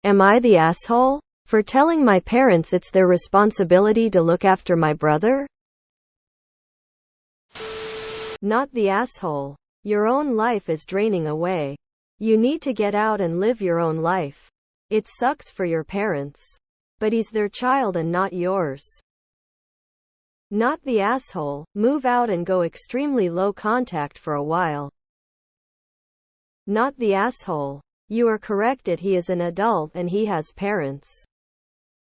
Am I the asshole for telling my parents it's their responsibility to look after my brother? Not the asshole. Your own life is draining away. You need to get out and live your own life. It sucks for your parents, but he's their child and not yours. Not the asshole. Move out and go extremely low contact for a while. Not the asshole. You are corrected, he is an adult and he has parents.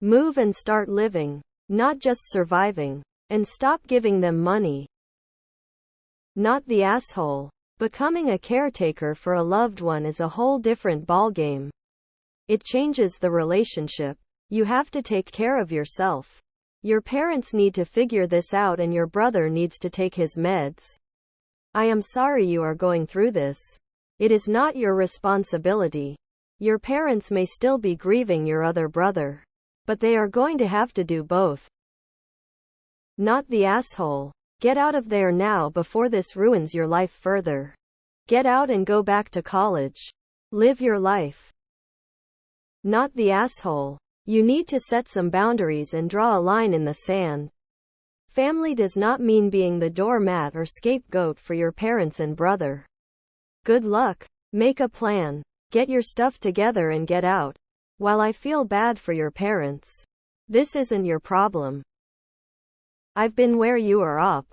Move and start living, not just surviving, and stop giving them money. Not the asshole. Becoming a caretaker for a loved one is a whole different ballgame. It changes the relationship. You have to take care of yourself. Your parents need to figure this out and your brother needs to take his meds. I am sorry you are going through this. It is not your responsibility. Your parents may still be grieving your other brother, but they are going to have to do both. Not the asshole. Get out of there now before this ruins your life further. Get out and go back to college. Live your life. Not the asshole. You need to set some boundaries and draw a line in the sand. Family does not mean being the doormat or scapegoat for your parents and brother. Good luck. Make a plan. Get your stuff together and get out. While I feel bad for your parents, this isn't your problem. I've been where you are up.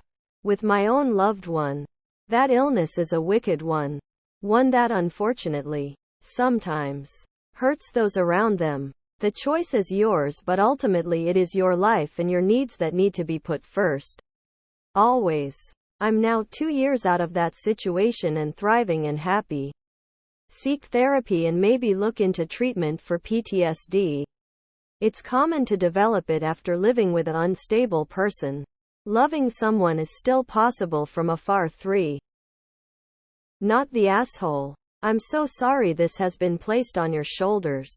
With my own loved one. That illness is a wicked one. One that unfortunately, sometimes, hurts those around them. The choice is yours, but ultimately it is your life and your needs that need to be put first. Always. I'm now 2 years out of that situation and thriving and happy. Seek therapy and maybe look into treatment for PTSD. It's common to develop it after living with an unstable person. Loving someone is still possible from afar. 3. Not the asshole. I'm so sorry this has been placed on your shoulders.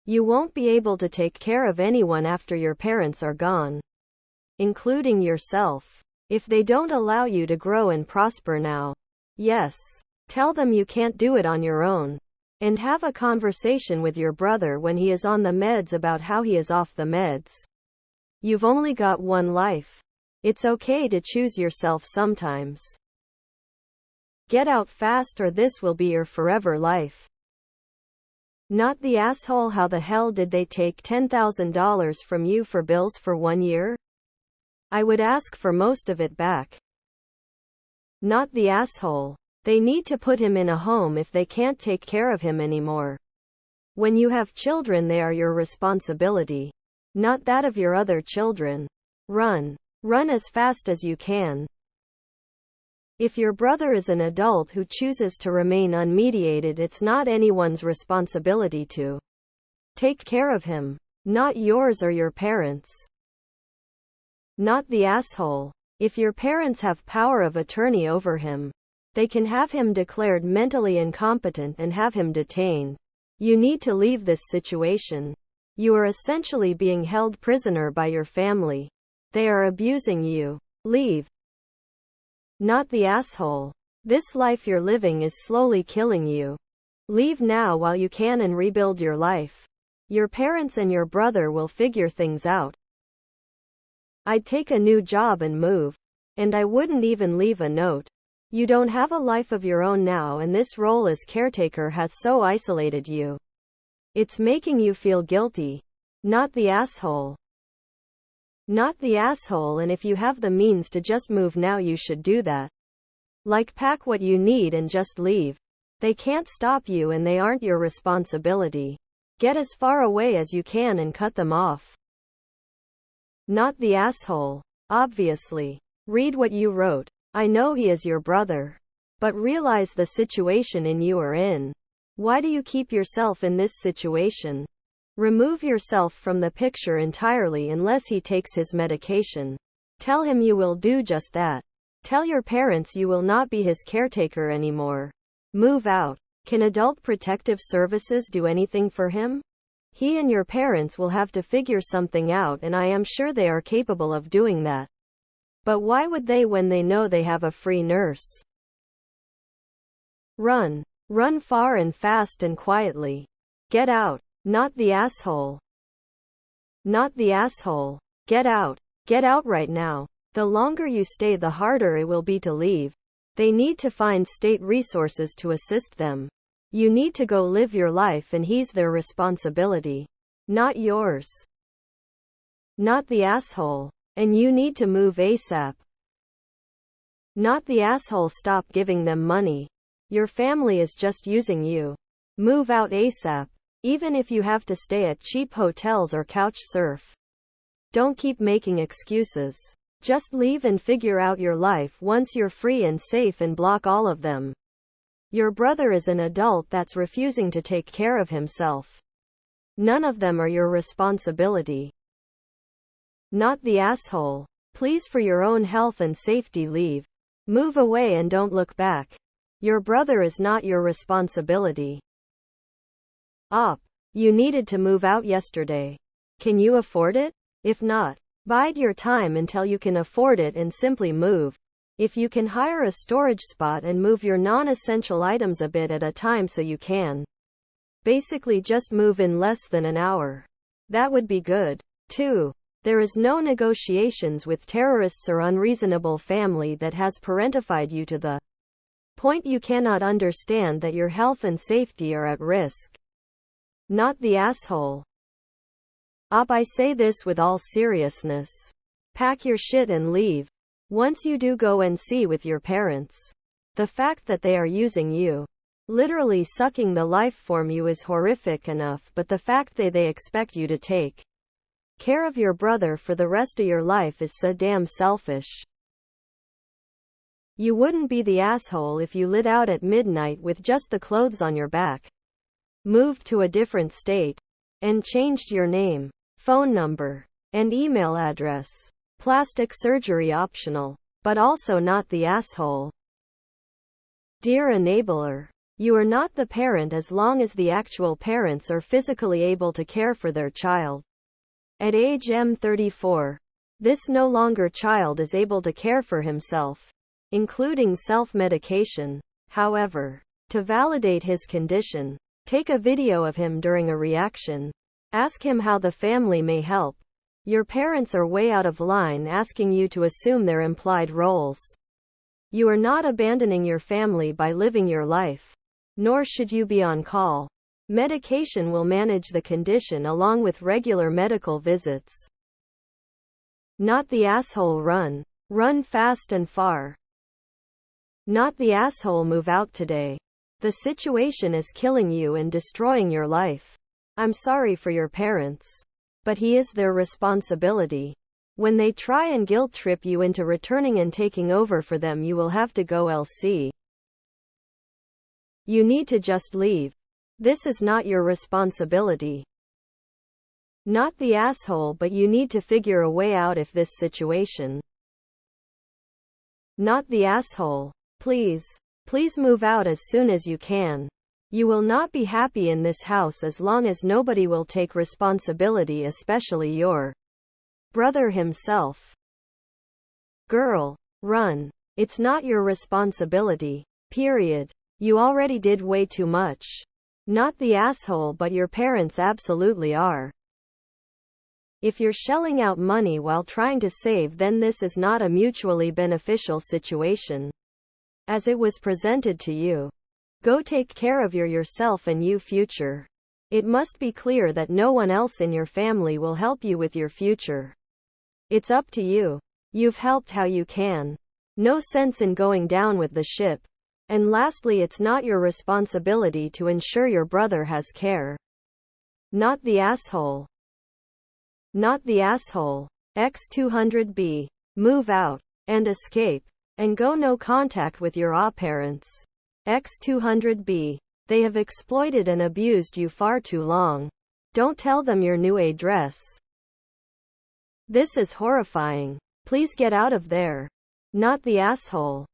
You won't be able to take care of anyone after your parents are gone, including yourself. If they don't allow you to grow and prosper now, yes, tell them you can't do it on your own. And have a conversation with your brother when he is on the meds about how he is off the meds. You've only got one life. It's okay to choose yourself sometimes. Get out fast or this will be your forever life. Not the asshole. How the hell did they take $10,000 from you for bills for 1 year? I would ask for most of it back. Not the asshole. They need to put him in a home if they can't take care of him anymore. When you have children, they are your responsibility, not that of your other children. Run. Run as fast as you can. If your brother is an adult who chooses to remain unmediated, it's not anyone's responsibility to take care of him, not yours or your parents. Not the asshole. If your parents have power of attorney over him, they can have him declared mentally incompetent and have him detained. You need to leave this situation. You are essentially being held prisoner by your family. They are abusing you. Leave. Not the asshole. This life you're living is slowly killing you. Leave now while you can and rebuild your life. Your parents and your brother will figure things out. I'd take a new job and move. And I wouldn't even leave a note. You don't have a life of your own now, and this role as caretaker has so isolated you. It's making you feel guilty. Not the asshole. Not the asshole. And if you have the means to just move now, you should do that. Like, pack what you need and just leave. They can't stop you and they aren't your responsibility. Get as far away as you can and cut them off. Not the asshole. Obviously. Read what you wrote. I know he is your brother. But realize the situation you are in. Why do you keep yourself in this situation? Remove yourself from the picture entirely unless he takes his medication. Tell him you will do just that. Tell your parents you will not be his caretaker anymore. Move out. Can Adult Protective Services do anything for him? He and your parents will have to figure something out, and I am sure they are capable of doing that. But why would they when they know they have a free nurse? Run. Run far and fast and quietly. Get out. Not the asshole. Not the asshole. Get out. Get out right now. The longer you stay, the harder it will be to leave. They need to find state resources to assist them. You need to go live your life, and he's their responsibility, not yours. Not the asshole. And you need to move ASAP. Not the asshole. Stop giving them money. Your family is just using you. Move out ASAP. Even if you have to stay at cheap hotels or couch surf. Don't keep making excuses. Just leave and figure out your life once you're free and safe, and block all of them. Your brother is an adult that's refusing to take care of himself. None of them are your responsibility. Not the asshole. Please, for your own health and safety, leave. Move away and don't look back. Your brother is not your responsibility. Op. You needed to move out yesterday. Can you afford it? If not, bide your time until you can afford it and simply move. If you can, hire a storage spot and move your non-essential items a bit at a time so you can basically just move in less than an hour. That would be good. 2. There is no negotiations with terrorists or unreasonable family that has parentified you to the point you cannot understand that your health and safety are at risk. Not the asshole. Op, I say this with all seriousness. Pack your shit and leave. Once you do go and see with your parents. The fact that they are using you, literally sucking the life from you, is horrific enough, but the fact they expect you to take care of your brother for the rest of your life is so damn selfish. You wouldn't be the asshole if you lit out at midnight with just the clothes on your back, moved to a different state, and changed your name, phone number, and email address. Plastic surgery optional. But also not the asshole. Dear enabler, you are not the parent as long as the actual parents are physically able to care for their child. At age M34, this no longer child is able to care for himself, including self-medication. However, to validate his condition, take a video of him during a reaction. Ask him how the family may help. Your parents are way out of line asking you to assume their implied roles. You are not abandoning your family by living your life. Nor should you be on call. Medication will manage the condition along with regular medical visits. Not the asshole. Run. Run fast and far. Not the asshole. Move out today. The situation is killing you and destroying your life. I'm sorry for your parents. But he is their responsibility. When they try and guilt trip you into returning and taking over for them, you will have to go LC. You need to just leave. This is not your responsibility. Not the asshole, but you need to figure a way out of this situation. Not the asshole. Please. Please move out as soon as you can. You will not be happy in this house as long as nobody will take responsibility, especially your brother himself. Girl, run. It's not your responsibility. Period. You already did way too much. Not the asshole, but your parents absolutely are. If you're shelling out money while trying to save, then this is not a mutually beneficial situation. As it was presented to you. Go take care of yourself and your future. It must be clear that no one else in your family will help you with your future. It's up to you. You've helped how you can. No sense in going down with the ship. And lastly, it's not your responsibility to ensure your brother has care. Not the asshole. Not the asshole. X200B. Move out. And escape. And go no contact with your parents. X200B. They have exploited and abused you far too long. Don't tell them your new address. This is horrifying. Please get out of there. Not the asshole.